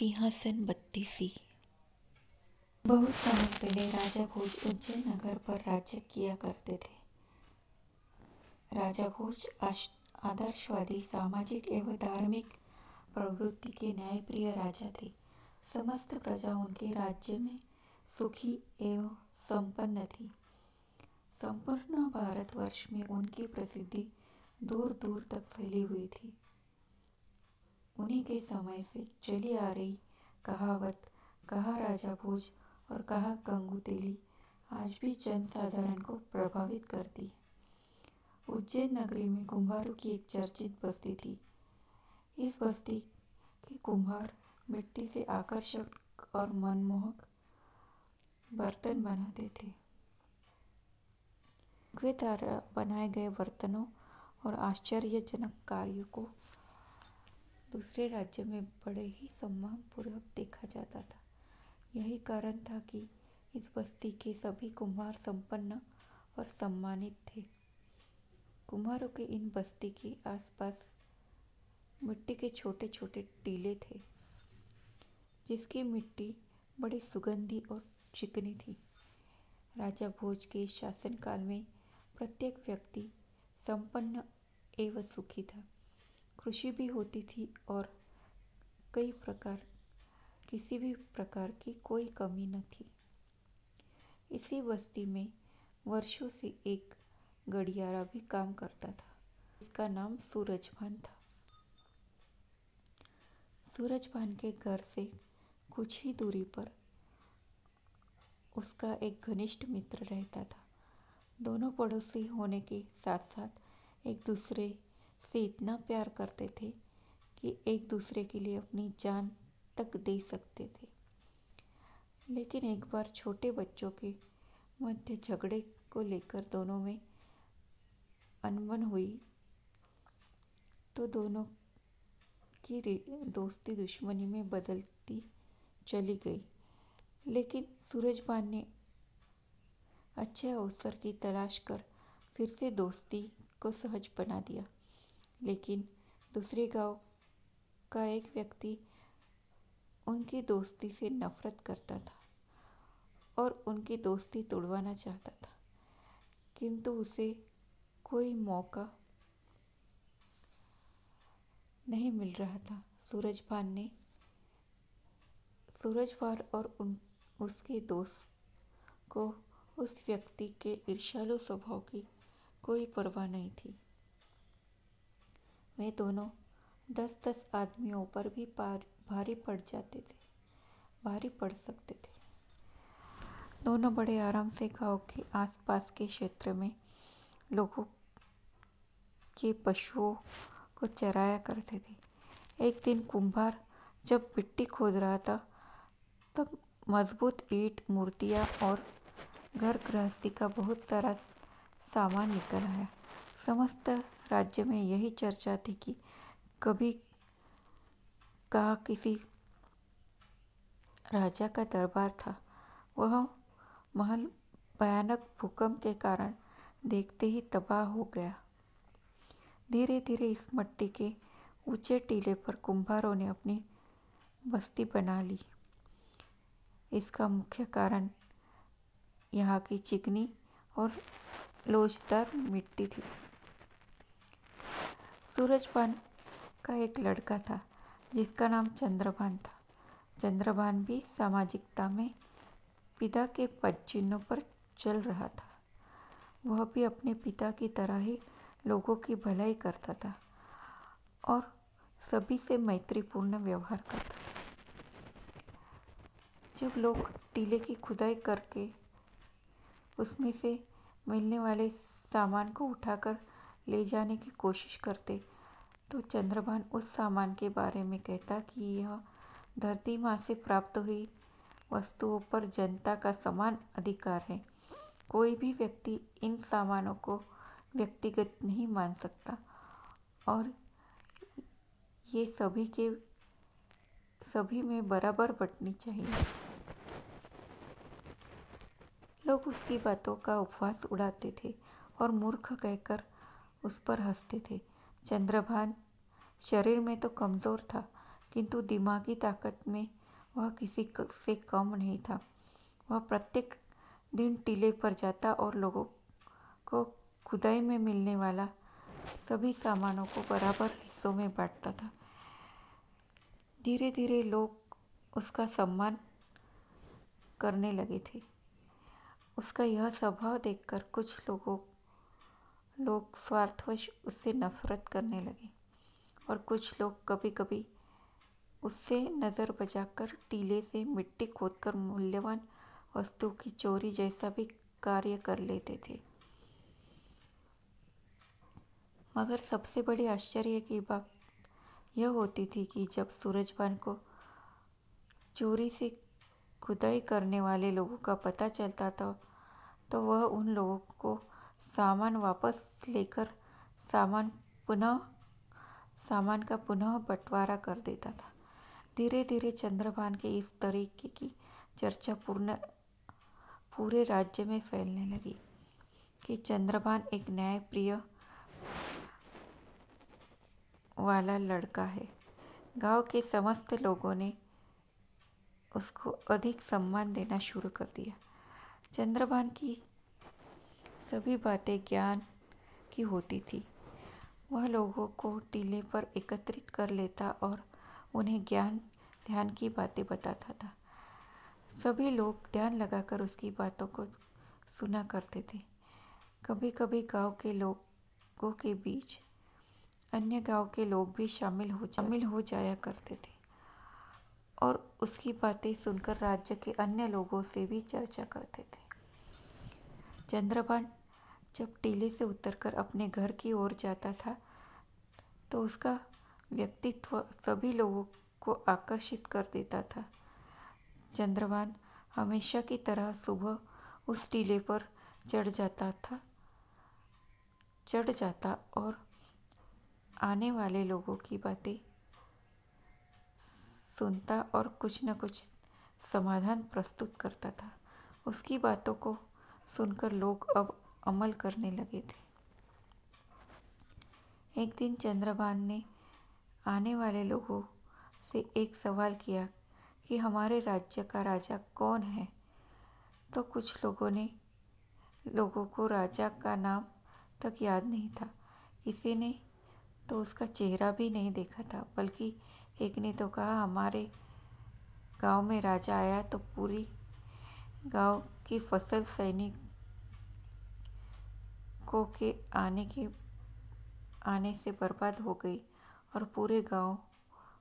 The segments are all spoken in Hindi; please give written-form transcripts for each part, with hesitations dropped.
सिंहासन बत्तीसी। बहुत समय पहले राजा भोज उज्जैन नगर पर राज्य किया करते थे। राजा भोज आदर्शवादी, सामाजिक एवं धार्मिक प्रवृत्ति के न्यायप्रिय राजा थे। समस्त प्रजा उनके राज्य में सुखी एवं संपन्न थी। संपूर्ण भारतवर्ष में उनकी प्रसिद्धि दूर दूर तक फैली हुई थी। उन्हीं के समय से चली आ रही कहावत कहा राजा भोज और कहा गंगू तेली आज भी जन साधारण को प्रभावित करती है। उज्जैन नगरी में कुम्हारों की एक चर्चित बस्ती थी। इस बस्ती के कुम्हार मिट्टी से आकर्षक और मनमोहक बर्तन बनाते थे। वे द्वारा बनाए गए बर्तनों और आश्चर्यजनक कार्यों को दूसरे राज्य में बड़े ही सम्मान पूर्वक देखा जाता था। यही कारण था कि इस बस्ती के सभी कुम्हार संपन्न और सम्मानित थे। कुम्हारों के इन बस्ती के आसपास मिट्टी के छोटे छोटे टीले थे, जिसकी मिट्टी बड़ी सुगंधी और चिकनी थी। राजा भोज के शासनकाल में प्रत्येक व्यक्ति संपन्न एवं सुखी था। कृषि भी होती थी और किसी भी प्रकार की कोई कमी न थी। इसी बस्ती में वर्षों से एक गड़ियारा भी काम करता था, जिसका नाम सूरजभान था। सूरजभान के घर से कुछ ही दूरी पर उसका एक घनिष्ठ मित्र रहता था। दोनों पड़ोसी होने के साथ साथ एक दूसरे से इतना प्यार करते थे कि एक दूसरे के लिए अपनी जान तक दे सकते थे। लेकिन एक बार छोटे बच्चों के मध्य झगड़े को लेकर दोनों में अनबन हुई तो दोनों की दोस्ती दुश्मनी में बदलती चली गई। लेकिन सूरजभान ने अच्छे अवसर की तलाश कर फिर से दोस्ती को सहज बना दिया। लेकिन दूसरे गांव का एक व्यक्ति उनकी दोस्ती से नफरत करता था और उनकी दोस्ती तोड़वाना चाहता था, किंतु उसे कोई मौका नहीं मिल रहा था। सूरजभान और उसके दोस्त को उस व्यक्ति के ईर्ष्यालु स्वभाव की कोई परवाह नहीं थी। वे दोनों 10-10 आदमियों पर भी भारी पड़ सकते थे। दोनों बड़े आराम से गांव के आसपास के क्षेत्र में लोगों के पशुओं को चराया करते थे। एक दिन कुम्हार जब मिट्टी खोद रहा था, तब मजबूत ईंट, मूर्तियां और घर गृहस्थी का बहुत सारा सामान निकल आया। समस्त राज्य में यही चर्चा थी कि कभी कहा किसी राजा का दरबार था। वह महल भयानक भूकंप के कारण देखते ही तबाह हो गया। धीरे धीरे इस मिट्टी के ऊंचे टीले पर कुम्हारों ने अपनी बस्ती बना ली। इसका मुख्य कारण यहाँ की चिकनी और लोचदार मिट्टी थी। सूरजभान का एक लड़का था जिसका नाम चंद्रभान था। चंद्रभान भी सामाजिकता में पिता के पदचिह्नों पर चल रहा था। वह भी अपने पिता की तरह ही लोगों की भलाई करता था और सभी से मैत्रीपूर्ण व्यवहार करता था। जब लोग टीले की खुदाई करके उसमें से मिलने वाले सामान को उठाकर ले जाने की कोशिश करते, तो चंद्रभान उस सामान के बारे में कहता कि यह धरती माँ से प्राप्त हुई वस्तुओं पर जनता का समान अधिकार है। कोई भी व्यक्ति इन सामानों को व्यक्तिगत नहीं मान सकता और ये सभी में बराबर बंटनी चाहिए। लोग उसकी बातों का उपहास उड़ाते थे और मूर्ख कहकर उस पर हंसते थे। चंद्रभान शरीर में तो कमजोर था, किंतु दिमागी ताकत में वह किसी से कम नहीं था। वह प्रत्येक दिन टीले पर जाता और लोगों को खुदाई में मिलने वाला सभी सामानों को बराबर हिस्सों में बांटता था। धीरे धीरे लोग उसका सम्मान करने लगे थे। उसका यह स्वभाव देखकर कुछ लोग स्वार्थवश उससे नफरत करने लगे और कुछ लोग कभी कभी उससे नज़र बचाकर टीले से मिट्टी खोदकर मूल्यवान वस्तु की चोरी जैसा भी कार्य कर लेते थे। मगर सबसे बड़ी आश्चर्य की बात यह होती थी कि जब सूरजभान को चोरी से खुदाई करने वाले लोगों का पता चलता था तो वह उन लोगों को सामान वापस लेकर सामान का पुनः बंटवारा कर देता था। धीरे धीरे चंद्रभान के इस तरीके की चर्चा पूरे राज्य में फैलने लगी कि चंद्रभान एक न्यायप्रिय वाला लड़का है। गांव के समस्त लोगों ने उसको अधिक सम्मान देना शुरू कर दिया। चंद्रभान की सभी बातें ज्ञान की होती थी। वह लोगों को टीले पर एकत्रित कर लेता और उन्हें ध्यान की बातें बताता था। सभी लोग ध्यान लगाकर उसकी बातों को सुना करते थे। कभी कभी गांव के लोगों के बीच अन्य गांव के लोग भी शामिल हो जाया करते थे और उसकी बातें सुनकर राज्य के अन्य लोगों से भी चर्चा करते थे। चंद्रभान जब टीले से उतरकर अपने घर की ओर जाता था तो उसका व्यक्तित्व सभी लोगों को आकर्षित कर देता था। चंद्रभान हमेशा की तरह सुबह उस टीले पर चढ़ जाता और आने वाले लोगों की बातें सुनता और कुछ न कुछ समाधान प्रस्तुत करता था। उसकी बातों को सुनकर लोग अब अमल करने लगे थे। एक दिन चंद्रभान ने आने वाले लोगों से एक सवाल किया कि हमारे राज्य का राजा कौन है। तो कुछ लोगों को राजा का नाम तक याद नहीं था। किसी ने तो उसका चेहरा भी नहीं देखा था, बल्कि एक ने तो कहा, हमारे गांव में राजा आया तो पूरी गांव की फसल सैनिकों के आने से बर्बाद हो गई और पूरे गांव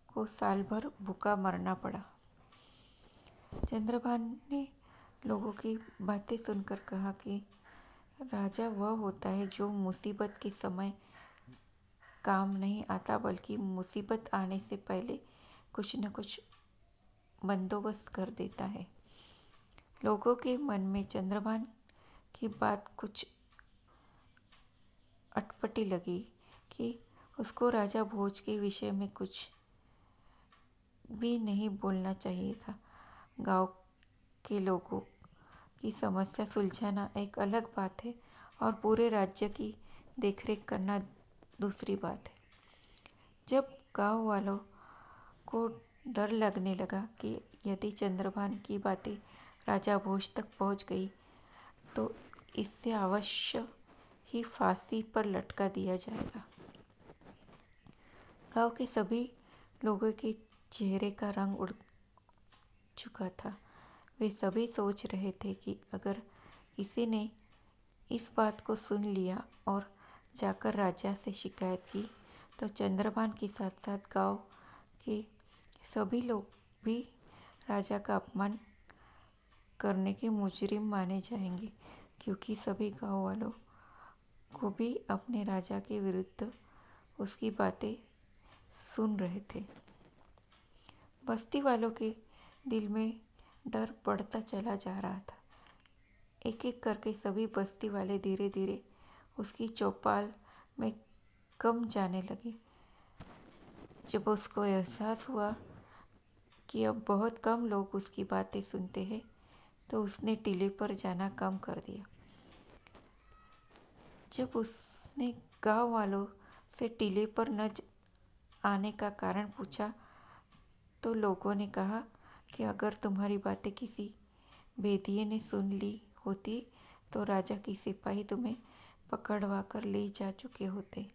को साल भर भूखा मरना पड़ा। चंद्रभान ने लोगों की बातें सुनकर कहा कि राजा वह होता है जो मुसीबत के समय काम नहीं आता, बल्कि मुसीबत आने से पहले कुछ न कुछ बंदोबस्त कर देता है। लोगों के मन में चंद्रभान की बात कुछ अटपटी लगी कि उसको राजा भोज के विषय में कुछ भी नहीं बोलना चाहिए था। गांव के लोगों की समस्या सुलझाना एक अलग बात है और पूरे राज्य की देखरेख करना दूसरी बात है। जब गांव वालों को डर लगने लगा कि यदि चंद्रभान की बातें राजा भोज तक पहुंच गई तो इससे अवश्य ही फांसी पर लटका दिया जाएगा। गांव के सभी लोगों के चेहरे का रंग उड़ चुका था। वे सभी सोच रहे थे कि अगर किसी ने इस बात को सुन लिया और जाकर राजा से शिकायत की तो चंद्रभान के साथ साथ गांव के सभी लोग भी राजा का अपमान करने के मुजरिम माने जाएंगे, क्योंकि सभी गांव वालों को भी अपने राजा के विरुद्ध उसकी बातें सुन रहे थे। बस्ती वालों के दिल में डर बढ़ता चला जा रहा था। एक एक करके सभी बस्ती वाले धीरे धीरे उसकी चौपाल में कम जाने लगे। जब उसको एहसास हुआ कि अब बहुत कम लोग उसकी बातें सुनते हैं तो उसने टीले पर जाना कम कर दिया। जब उसने गांव वालों से टीले पर न आने का कारण पूछा तो लोगों ने कहा कि अगर तुम्हारी बातें किसी भेदिए ने सुन ली होती तो राजा की सिपाही तुम्हें पकड़वा कर ले जा चुके होते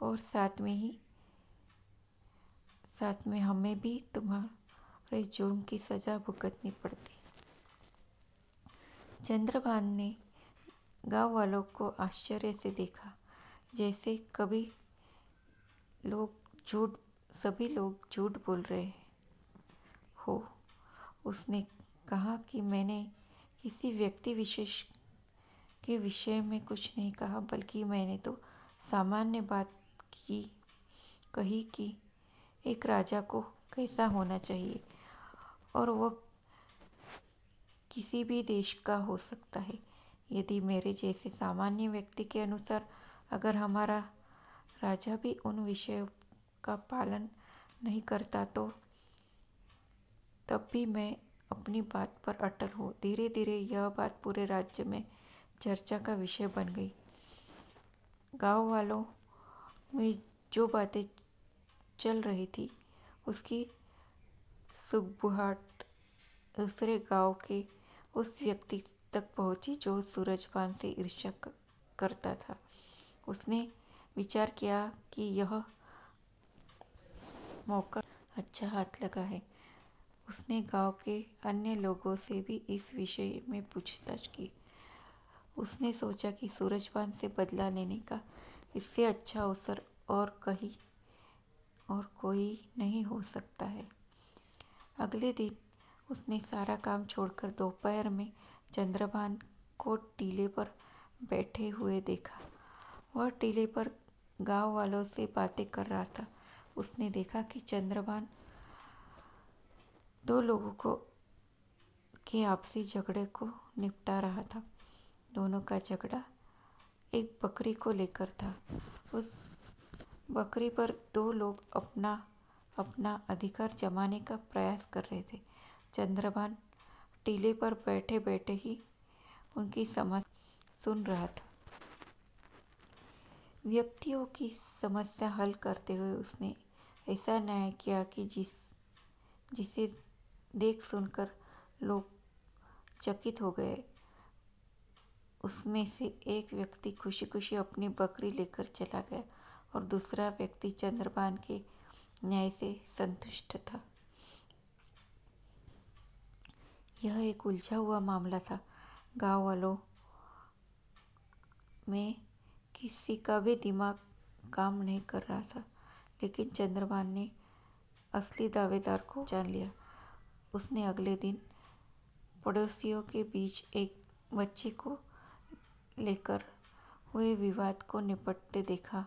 और साथ में हमें भी तुम्हारे जुर्म की सजा भुगतनी पड़ती। चंद्रभान ने गांव वालों को आश्चर्य से देखा, जैसे सभी लोग झूठ बोल रहे हो। उसने कहा कि मैंने किसी व्यक्ति विशेष के विषय में कुछ नहीं कहा, बल्कि मैंने तो सामान्य बात कही कि एक राजा को कैसा होना चाहिए, और वह किसी भी देश का हो सकता है। यदि मेरे जैसे सामान्य व्यक्ति के अनुसार अगर हमारा राजा भी उन विषयों का पालन नहीं करता तो तब भी मैं अपनी बात पर अटल हूँ। धीरे धीरे यह बात पूरे राज्य में चर्चा का विषय बन गई। गांव वालों में जो बातें चल रही थी उसकी सुगबुगाहट दूसरे गांव के उस व्यक्ति तक पहुंची जो सूरजभान से ईर्ष्या करता था। उसने विचार किया कि यह मौका अच्छा हाथ लगा है। उसने गांव के अन्य लोगों से भी इस विषय में पूछताछ की। उसने सोचा कि सूरजभान से बदला लेने का इससे अच्छा अवसर और कोई नहीं हो सकता है। अगले दिन उसने सारा काम छोड़कर दोपहर में चंद्रभान को टीले पर बैठे हुए देखा। वह टीले पर गांव वालों से बातें कर रहा था। उसने देखा कि चंद्रभान दो लोगों के आपसी झगड़े को निपटा रहा था। दोनों का झगड़ा एक बकरी को लेकर था। उस बकरी पर दो लोग अपना अधिकार जमाने का प्रयास कर रहे थे। चंद्रभान टीले पर बैठे बैठे ही उनकी समस्या सुन रहा था। व्यक्तियों की समस्या हल करते हुए उसने ऐसा न्याय किया कि जिसे देख सुनकर लोग चकित हो गए। उसमें से एक व्यक्ति खुशी खुशी अपनी बकरी लेकर चला गया और दूसरा व्यक्ति चंद्रभान के न्याय से संतुष्ट था। यह एक उलझा हुआ मामला था। गांव वालों में किसी का भी दिमाग काम नहीं कर रहा था, लेकिन चंद्रभान ने असली दावेदार को जान लिया। उसने अगले दिन पड़ोसियों के बीच एक बच्चे को लेकर हुए विवाद को निपटते देखा।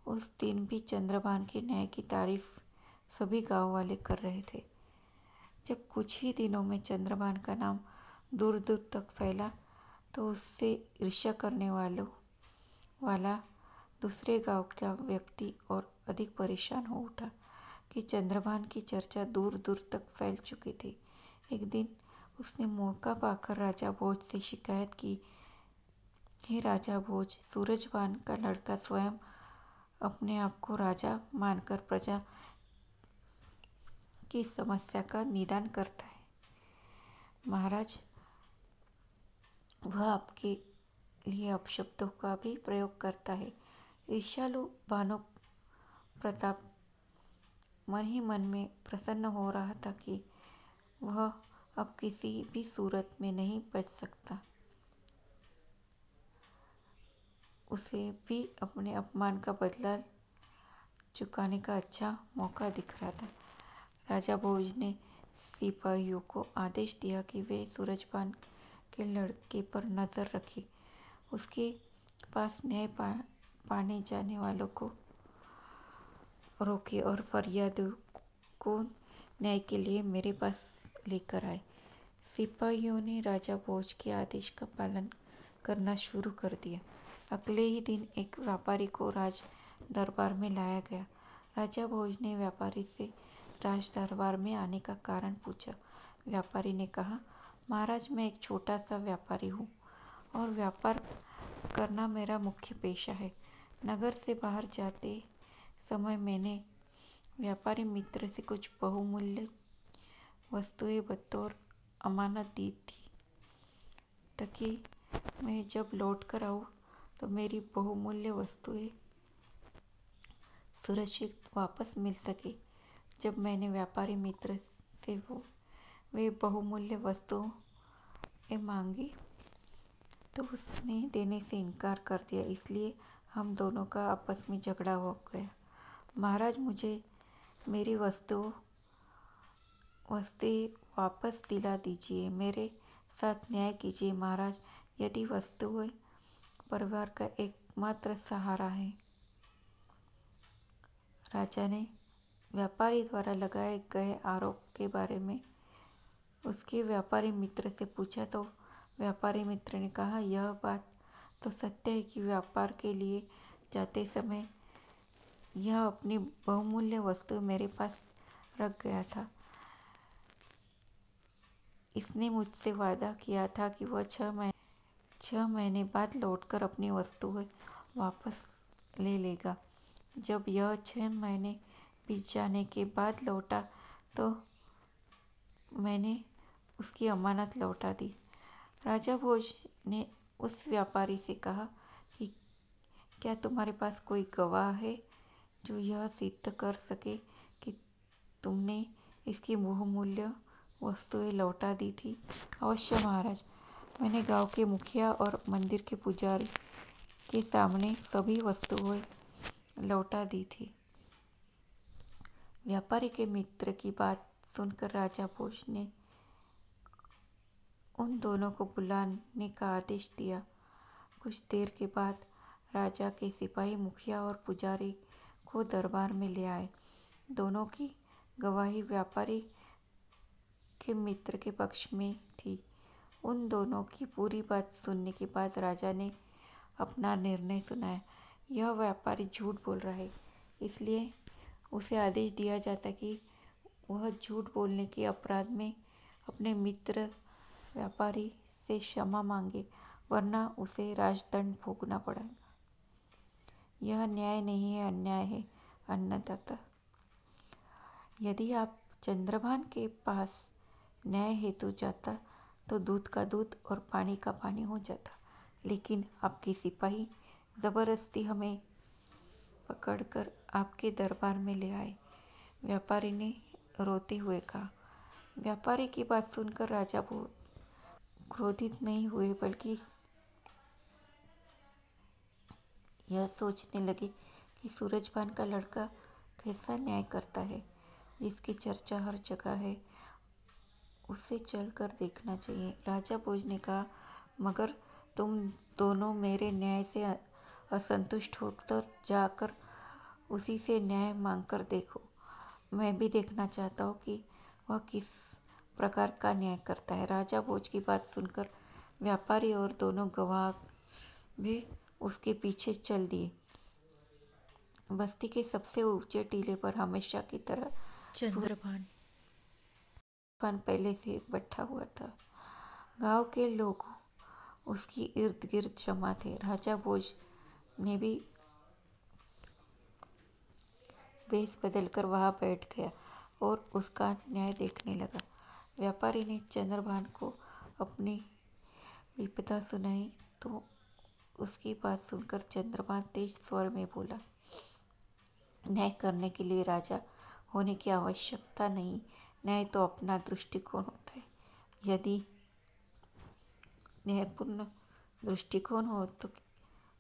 उस दिन भी चंद्रभान के न्याय की तारीफ सभी गांव वाले कर रहे थे। जब कुछ ही दिनों में चंद्रभान का नाम दूर दूर तक फैला तो उससे ईर्ष्या करने वाला दूसरे गांव का व्यक्ति और अधिक परेशान हो उठा कि चंद्रभान की चर्चा दूर दूर तक फैल चुकी थी। एक दिन उसने मौका पाकर राजा भोज से शिकायत की, हे राजा भोज, सूरजभान का लड़का स्वयं अपने आप को राजा मानकर प्रजा की समस्या का निदान करता है। महाराज, वह आपके लिए अपशब्दों का भी प्रयोग करता है। ईर्ष्यालु भानु प्रताप मन ही मन में प्रसन्न हो रहा था कि वह अब किसी भी सूरत में नहीं बच सकता। उसे भी अपने अपमान का बदला चुकाने का अच्छा मौका दिख रहा था। राजा भोज ने सिपाहियों को आदेश दिया कि वे सूरजभान के लड़के पर नजर रखें। उसके पास न्याय पाने जाने वालों को रोके और फरियादियों को न्याय के लिए मेरे पास लेकर आए। सिपाहियों ने राजा भोज के आदेश का पालन करना शुरू कर दिया। अगले ही दिन एक व्यापारी को राज दरबार में लाया गया। राजा भोज ने व्यापारी से राज दरबार में आने का कारण पूछा। व्यापारी ने कहा, महाराज, मैं एक छोटा सा व्यापारी हूँ और व्यापार करना मेरा मुख्य पेशा है। नगर से बाहर जाते समय मैंने व्यापारी मित्र से कुछ बहुमूल्य वस्तुएं बतौर अमानत दी थी ताकि मैं जब लौट कर आऊँ तो मेरी बहुमूल्य वस्तुएं सुरक्षित वापस मिल सके। जब मैंने व्यापारी मित्र से वे बहुमूल्य वस्तुएं मांगी तो उसने देने से इनकार कर दिया, इसलिए हम दोनों का आपस में झगड़ा हो गया। महाराज, मुझे मेरी वस्तुएं वापस दिला दीजिए, मेरे साथ न्याय कीजिए महाराज। यदि वस्तुएं परिवार का एकमात्र सहारा है। राजा ने व्यापारी द्वारा लगाए गए आरोप के बारे में उसके व्यापारी मित्र से पूछा तो व्यापारी मित्र ने कहा, यह बात तो सत्य है कि व्यापार के लिए जाते समय यह अपनी बहुमूल्य वस्तु मेरे पास रख गया था। इसने मुझसे वादा किया था कि वह 6 महीने बाद लौटकर अपनी वस्तुएं वापस ले लेगा। जब यह 6 महीने बीत जाने के बाद लौटा तो मैंने उसकी अमानत लौटा दी। राजा भोज ने उस व्यापारी से कहा कि क्या तुम्हारे पास कोई गवाह है जो यह सिद्ध कर सके कि तुमने इसकी बहुमूल्य वस्तुएं लौटा दी थी? अवश्य महाराज, मैंने गांव के मुखिया और मंदिर के पुजारी के सामने सभी वस्तुएं लौटा दी थी। व्यापारी के मित्र की बात सुनकर राजा भोज ने उन दोनों को बुलाने का आदेश दिया। कुछ देर के बाद राजा के सिपाही मुखिया और पुजारी को दरबार में ले आए। दोनों की गवाही व्यापारी के मित्र के पक्ष में थी। उन दोनों की पूरी बात सुनने के बाद राजा ने अपना निर्णय सुनाया। यह व्यापारी झूठ बोल रहा है, इसलिए उसे आदेश दिया जाता कि वह झूठ बोलने के अपराध में अपने मित्र व्यापारी से क्षमा मांगे, वरना उसे राजदंड भोगना पड़ेगा। यह न्याय नहीं है, अन्याय है अन्नदाता। यदि आप चंद्रभान के पास न्याय हेतु जाता तो दूध का दूध और पानी का पानी हो जाता, लेकिन आपके सिपाही जबरदस्ती हमें पकड़कर आपके दरबार में ले आए, व्यापारी ने रोते हुए कहा। व्यापारी की बात सुनकर राजा क्रोधित नहीं हुए, बल्कि यह सोचने लगे कि सूरजभान का लड़का कैसा न्याय करता है, जिसकी चर्चा हर जगह है, उसे चलकर देखना चाहिए। राजा भोज ने कहा, मगर तुम दोनों मेरे न्याय से असंतुष्ट होकर जाकर उसी से न्याय मांगकर देखो। मैं भी देखना चाहता हूँ कि वह किस प्रकार का न्याय करता है। राजा भोज की बात सुनकर व्यापारी और दोनों गवाह भी उसके पीछे चल दिए। बस्ती के सबसे ऊंचे टीले पर हमेशा की तरह चंद्रभान पहले से बैठा हुआ था। गांव के लोग उसकी इर्द गिर्द जमा थे। राजा भोज ने भी भेष बदलकर वहां बैठ गया और उसका न्याय देखने लगा। व्यापारी ने चंद्रभान को अपनी विपदा सुनाई तो उसकी बात सुनकर चंद्रभान तेज स्वर में बोला, न्याय करने के लिए राजा होने की आवश्यकता नहीं, न्याय तो अपना दृष्टिकोण होता है। यदि न्यायपूर्ण दृष्टिकोण हो तो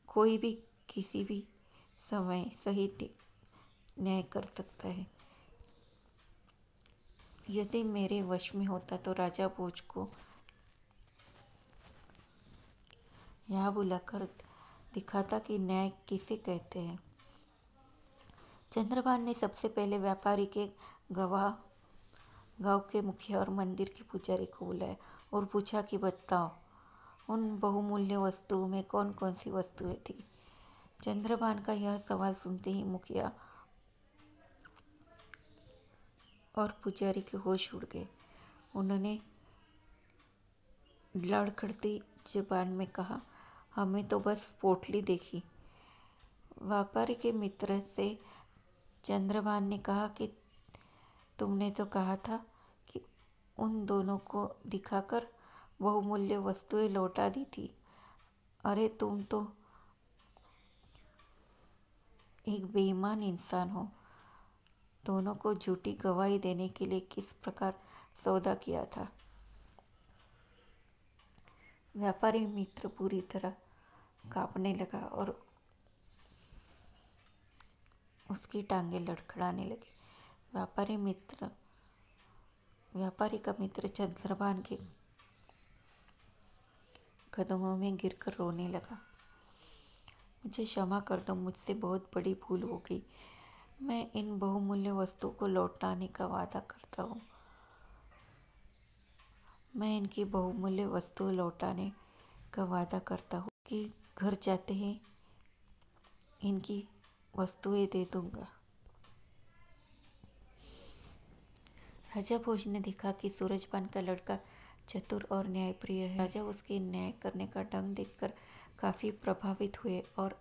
कोई भी किसी भी समय सही न्याय कर सकता है। यदि मेरे वश में होता तो राजा भोज को यहाँ बुलाकर दिखाता कि न्याय किसे कहते हैं। चंद्रभान ने सबसे पहले व्यापारी के गवाह, गांव के मुखिया और मंदिर के पुजारी को बुलाया और पूछा कि बताओ, उन बहुमूल्य वस्तुओं में कौन कौन सी वस्तुएं थी? चंद्रभान का यह सवाल सुनते ही मुखिया और पुजारी के होश उड़ गए। उन्होंने लड़खड़ती जुबान में कहा, हमें तो बस पोटली देखी। व्यापारी के मित्र से चंद्रभान ने कहा कि तुमने तो कहा था कि उन दोनों को दिखाकर बहुमूल्य वस्तुएं लौटा दी थी। अरे तुम तो एक बेईमान इंसान हो। दोनों को झूठी गवाही देने के लिए किस प्रकार सौदा किया था। व्यापारी मित्र पूरी तरह कांपने लगा और उसकी टांगें लड़खड़ाने लगी। व्यापारी का मित्र चंद्रभान के कदमों में गिरकर रोने लगा। मुझे क्षमा कर दो, मुझसे बहुत बड़ी भूल हो गई। मैं इन बहुमूल्य वस्तुओं को लौटाने का वादा करता हूँ। मैं इनकी बहुमूल्य वस्तुएं लौटाने का वादा करता हूँ कि घर जाते ही इनकी वस्तुएं दे दूंगा। राजा भोज ने देखा कि सूरजपान का लड़का चतुर और न्यायप्रिय है। राजा उसके न्याय करने का ढंग देखकर काफी प्रभावित हुए और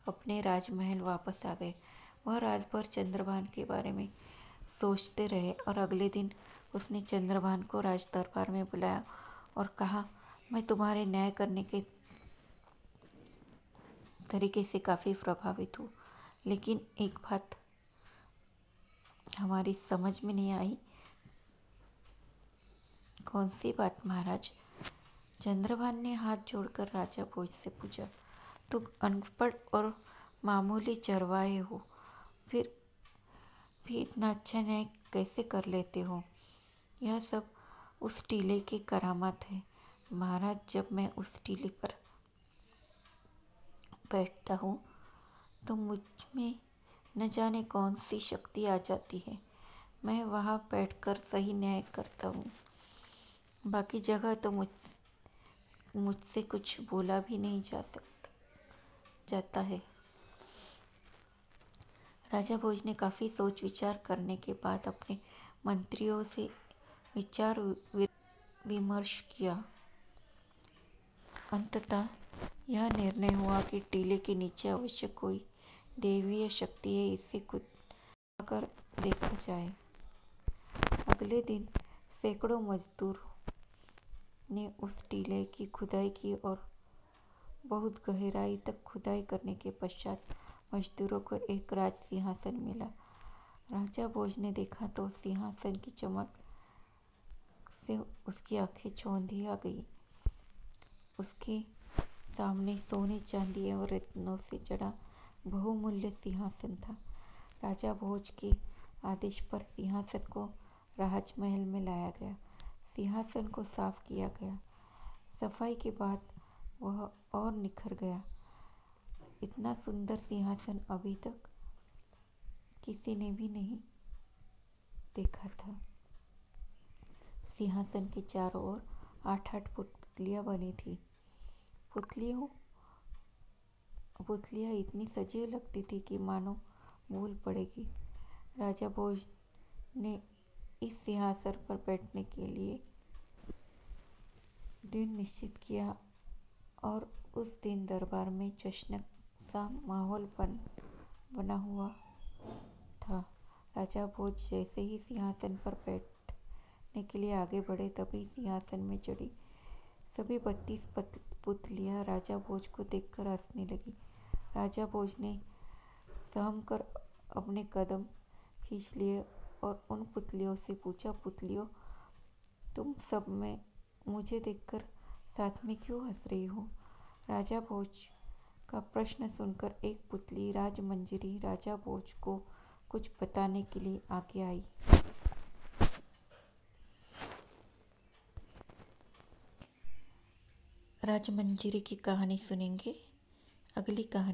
अपने राजमहल वापस आ गए। वह रात भर चंद्रभान के बारे में सोचते रहे और अगले दिन उसने चंद्रभान को राज दरबार में बुलाया और कहा, मैं तुम्हारे न्याय करने के तरीके से काफी प्रभावित हूँ, लेकिन एक बात हमारी समझ में नहीं आई। कौन सी बात महाराज? चंद्रभान ने हाथ जोड़कर राजा भोज से पूछा। तुम अनपढ़ और मामूली चरवाहे हो, फिर भी इतना अच्छा न्याय कैसे कर लेते हो? यह सब उस टीले की करामात है महाराज। जब मैं उस टीले पर बैठता हूँ तो मुझ में न जाने कौन सी शक्ति आ जाती है। मैं वहाँ बैठकर सही न्याय करता हूँ। बाकी जगह तो मुझसे कुछ बोला भी नहीं जाता है। राजा भोज ने काफी सोच विचार करने के बाद अपने मंत्रियों से विचार विमर्श किया। अंततः यह निर्णय हुआ कि टीले के नीचे अवश्य कोई दैवीय शक्ति है, इसे खुद कर देखा जाए। अगले दिन सैकड़ों मजदूरों ने उस टीले की खुदाई की और बहुत गहराई तक खुदाई करने के पश्चात मजदूरों को एक राज सिंहासन मिला। राजा भोज ने देखा तो सिंहासन की चमक से उसकी आंखें चौंधी आ गई। उसके सामने सोने, चांदी और रत्नों से जड़ा बहुमूल्य सिंहासन था। राजा भोज के आदेश पर सिंहासन को राजमहल में लाया गया। सिंहासन को साफ किया गया। सफाई के बाद वह और निखर गया। इतना सुंदर सिंहासन अभी तक किसी ने भी नहीं देखा था। सिंहासन के चारों ओर 8-8 पुतलियां बनी थी। पुतलियां इतनी सजीव लगती थी कि मानो भूल पड़ेगी। राजा भोज ने इस सिंहासन पर बैठने के लिए दिन निश्चित किया और उस दिन दरबार में जश्न सा माहौल बना हुआ था। राजा भोज जैसे ही सिंहासन पर बैठने के लिए आगे बढ़े, तभी सिंहासन में चढ़ी सभी 32 पुतलियां राजा भोज को देखकर हंसने लगी। राजा भोज ने सहम कर अपने कदम खींच लिए और उन पुतलियों से पूछा, पुतलियों, तुम सब में मुझे देखकर साथ में क्यों हंस रही हो? राजा भोज का प्रश्न सुनकर एक पुतली राजमंजरी राजा भोज को कुछ बताने के लिए आगे आई। राजमंजरी की कहानी सुनेंगे। अगली कहानी।